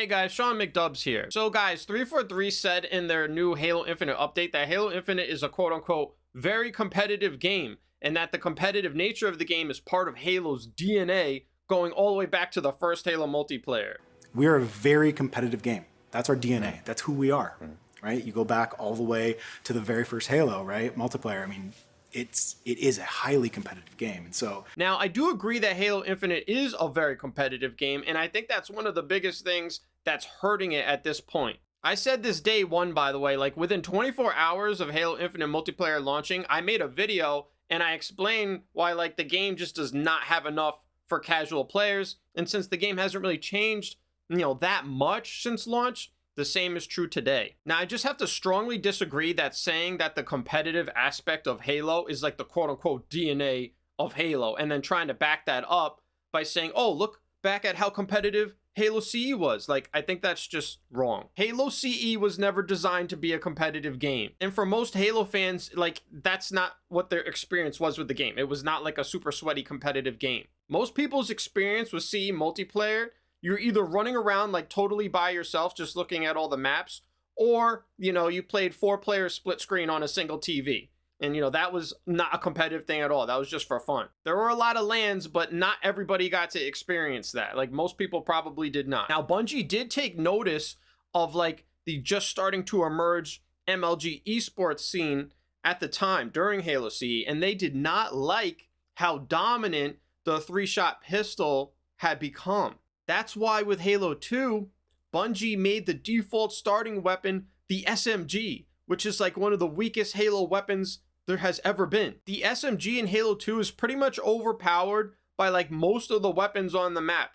Hey guys, Sean McDubs here. So guys, 343 said in their new Halo Infinite update that Halo Infinite is a quote-unquote very competitive game, and that the competitive nature of the game is part of Halo's DNA going all the way back to the first Halo multiplayer. We're a very competitive game. That's our DNA. That's who we are, right? You go back all the way to the very first Halo, right? Multiplayer. I mean, it is a highly competitive game. And so now I do agree that Halo Infinite is a very competitive game, and I think that's one of the biggest things that's hurting it at this point. I said this day one, by the way, like within 24 hours of Halo Infinite multiplayer launching, I made a video and I explained why like the game just does not have enough for casual players. And since the game hasn't really changed, that much since launch, the same is true today. Now, I just have to strongly disagree that saying that the competitive aspect of Halo is like the quote-unquote DNA of Halo, and then trying to back that up by saying, oh, look back at how competitive Halo CE was. Like, I think that's just wrong. Halo CE was never designed to be a competitive game. And for most Halo fans, like, that's not what their experience was with the game. It was not like a super sweaty competitive game. Most people's experience with CE multiplayer, you're either running around like totally by yourself, just looking at all the maps, or, you played 4-player split screen on a single TV. And, that was not a competitive thing at all. That was just for fun. There were a lot of LANs, but not everybody got to experience that. Like, most people probably did not. Now, Bungie did take notice of, like, the just starting to emerge MLG esports scene at the time during Halo CE, and they did not like how dominant the 3-shot pistol had become. That's why with Halo 2, Bungie made the default starting weapon the SMG, which is like one of the weakest Halo weapons there has ever been. The SMG in Halo 2 is pretty much overpowered by like most of the weapons on the map,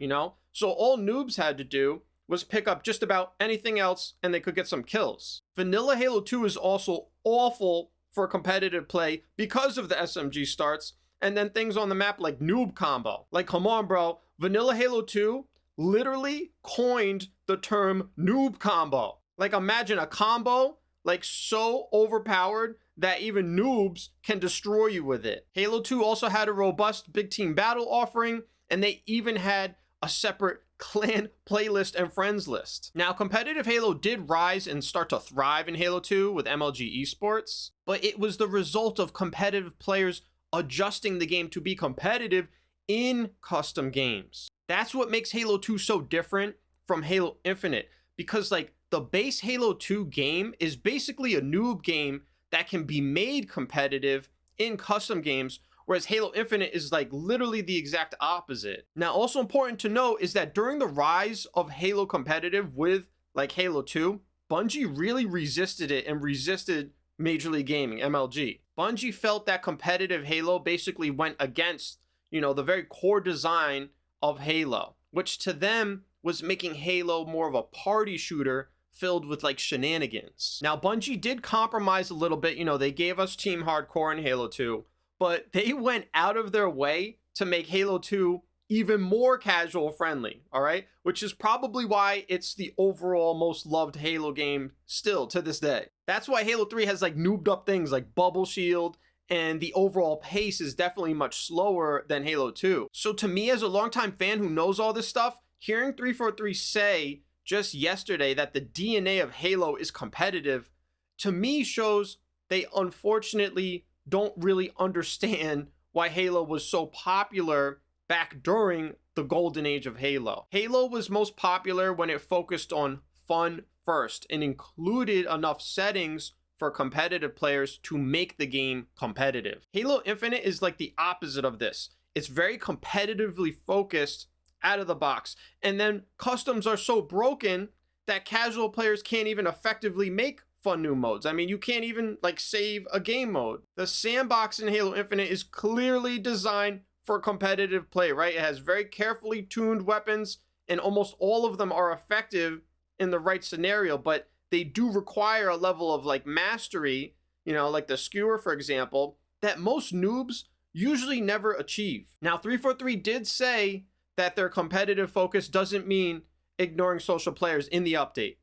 So all noobs had to do was pick up just about anything else and they could get some kills. Vanilla Halo 2 is also awful for competitive play because of the SMG starts and then things on the map like noob combo. Like, come on, bro. Vanilla Halo 2 literally coined the term noob combo. Like, imagine a combo like so overpowered that even noobs can destroy you with it. Halo 2 also had a robust big team battle offering, and they even had a separate clan playlist and friends list. Now, competitive Halo did rise and start to thrive in Halo 2 with MLG esports, but it was the result of competitive players adjusting the game to be competitive in custom games. That's what makes Halo 2 so different from Halo Infinite, because like the base Halo 2 game is basically a noob game that can be made competitive in custom games, whereas Halo Infinite is like literally the exact opposite. Now, also important to note is that during the rise of Halo competitive with like Halo 2, Bungie really resisted it and resisted Major League Gaming, MLG. Bungie felt that competitive Halo basically went against, the very core design of Halo, which to them was making Halo more of a party shooter filled with like shenanigans. Now, Bungie did compromise a little bit. They gave us Team Hardcore in Halo 2, but they went out of their way to make Halo 2 even more casual friendly, all right? Which is probably why it's the overall most loved Halo game still to this day. That's why Halo 3 has like noobed up things like Bubble Shield, and the overall pace is definitely much slower than Halo 2. So to me, as a longtime fan who knows all this stuff, hearing 343 say just yesterday that the DNA of Halo is competitive, to me shows they unfortunately don't really understand why Halo was so popular back during the golden age of Halo. Halo was most popular when it focused on fun first and included enough settings for competitive players to make the game competitive. Halo Infinite is like the opposite of this. It's very competitively focused out of the box, and then customs are so broken that casual players can't even effectively make fun new modes. I mean, you can't even like save a game mode. The sandbox in Halo Infinite is clearly designed for competitive play, right? It has very carefully tuned weapons, and almost all of them are effective in the right scenario, but they do require a level of like mastery, like the skewer, for example, that most noobs usually never achieve. Now, 343 did say that their competitive focus doesn't mean ignoring social players in the update.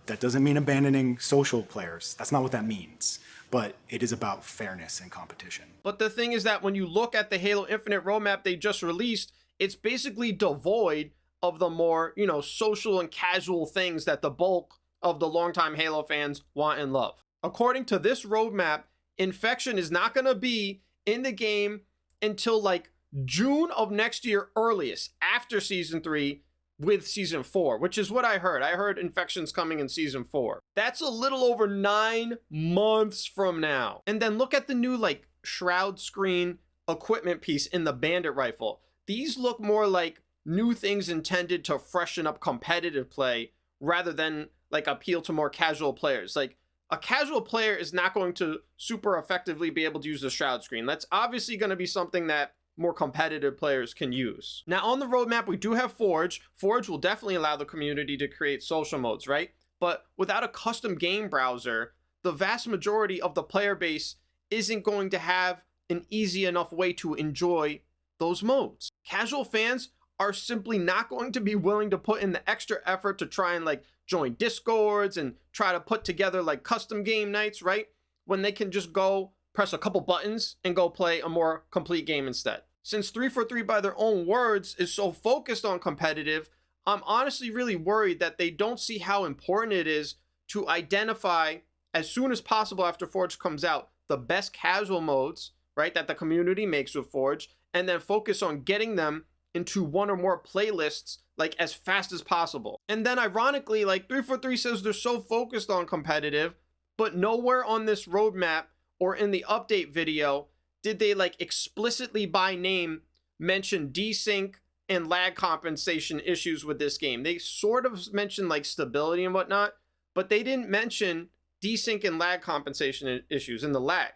That doesn't mean abandoning social players. That's not what that means. But it is about fairness and competition. But the thing is that when you look at the Halo Infinite roadmap they just released, it's basically devoid of the more, social and casual things that the bulk of the longtime Halo fans want and love. According to this roadmap, Infection is not going to be in the game until like June of next year earliest, after Season 3 with Season 4, which is what I heard. I heard Infection's coming in Season 4. That's a little over 9 months from now. And then look at the new like shroud screen equipment piece in the Bandit rifle. These look more like new things intended to freshen up competitive play rather than like appeal to more casual players. Like a casual player is not going to super effectively be able to use the shroud screen. That's obviously going to be something that more competitive players can use. Now on the roadmap, we do have Forge. Forge will definitely allow the community to create social modes, right? But without a custom game browser, the vast majority of the player base isn't going to have an easy enough way to enjoy those modes. Casual fans are simply not going to be willing to put in the extra effort to try and like join discords and try to put together like custom game nights, right? When they can just go press a couple buttons and go play a more complete game instead. Since 343 by their own words is so focused on competitive, I'm honestly really worried that they don't see how important it is to identify as soon as possible after Forge comes out the best casual modes, right, that the community makes with Forge, and then focus on getting them into one or more playlists like as fast as possible. And then ironically, like 343 says they're so focused on competitive, but nowhere on this roadmap or in the update video did they like explicitly by name mention desync and lag compensation issues with this game. They sort of mentioned like stability and whatnot, but they didn't mention desync and lag compensation issues in the lag.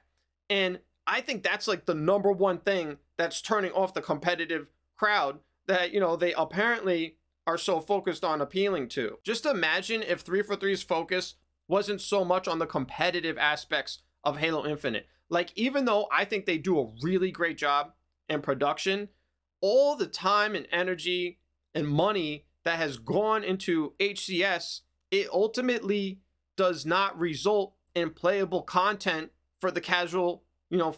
And I think that's like the number one thing that's turning off the competitive crowd that, they apparently are so focused on appealing to. Just imagine if 343's focus wasn't so much on the competitive aspects of Halo Infinite. Like, even though I think they do a really great job in production, all the time and energy and money that has gone into HCS, it ultimately does not result in playable content for the casual,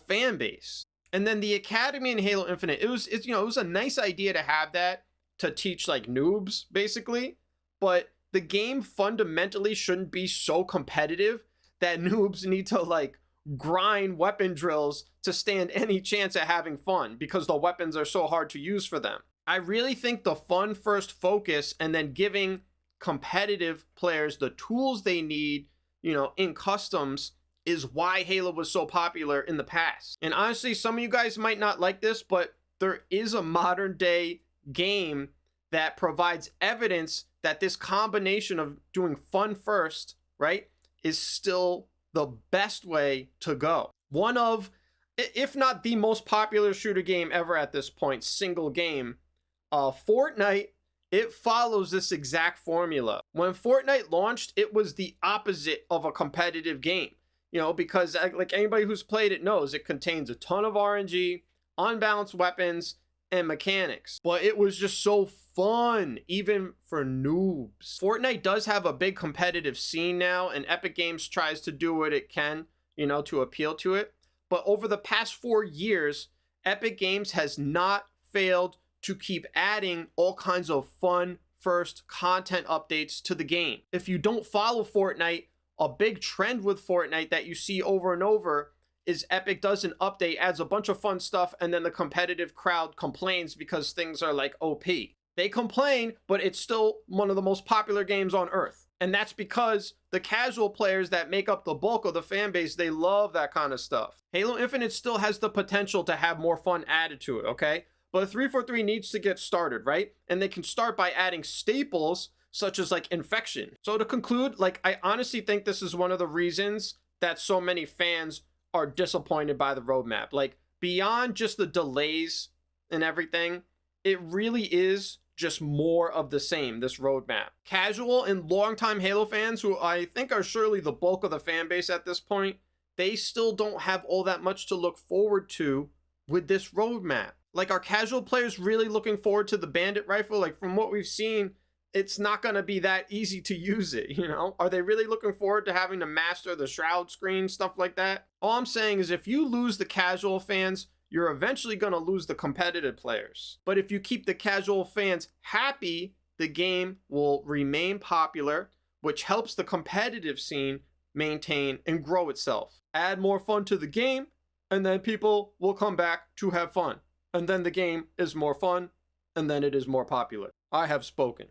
fan base. And then the Academy in Halo Infinite, it was a nice idea to have that to teach like noobs basically, but the game fundamentally shouldn't be so competitive that noobs need to like grind weapon drills to stand any chance at having fun because the weapons are so hard to use for them. I really think the fun first focus and then giving competitive players the tools they need, in customs is why Halo was so popular in the past. And honestly, some of you guys might not like this, but there is a modern day game that provides evidence that this combination of doing fun first, right, is still the best way to go. One of, if not the most popular shooter game ever at this point, single game, Fortnite, it follows this exact formula. When Fortnite launched, it was the opposite of a competitive game, because like anybody who's played it knows it contains a ton of RNG, unbalanced weapons, and mechanics. But it was just so fun, even for noobs. Fortnite does have a big competitive scene now, and Epic Games tries to do what it can, to appeal to it. But over the past 4 years, Epic Games has not failed to keep adding all kinds of fun first content updates to the game. If you don't follow Fortnite, a big trend with Fortnite that you see over and over is Epic does an update, adds a bunch of fun stuff, and then the competitive crowd complains because things are like OP. They complain, but it's still one of the most popular games on Earth. And that's because the casual players that make up the bulk of the fan base, they love that kind of stuff. Halo Infinite still has the potential to have more fun added to it, okay? But 343 needs to get started, right? And they can start by adding staples such as like Infection. So to conclude, like I honestly think this is one of the reasons that so many fans are disappointed by the roadmap. Like beyond just the delays and everything, it really is just more of the same, this roadmap. Casual and longtime Halo fans, who I think are surely the bulk of the fan base at this point, they still don't have all that much to look forward to with this roadmap. Like, are casual players really looking forward to the Bandit rifle? Like, from what we've seen, it's not going to be that easy to use it, Are they really looking forward to having to master the shroud screen, stuff like that? All I'm saying is if you lose the casual fans, you're eventually going to lose the competitive players. But if you keep the casual fans happy the game will remain popular, which helps the competitive scene maintain and grow itself. Add more fun to the game, and then people will come back to have fun. And then the game is more fun, and then it is more popular. I have spoken.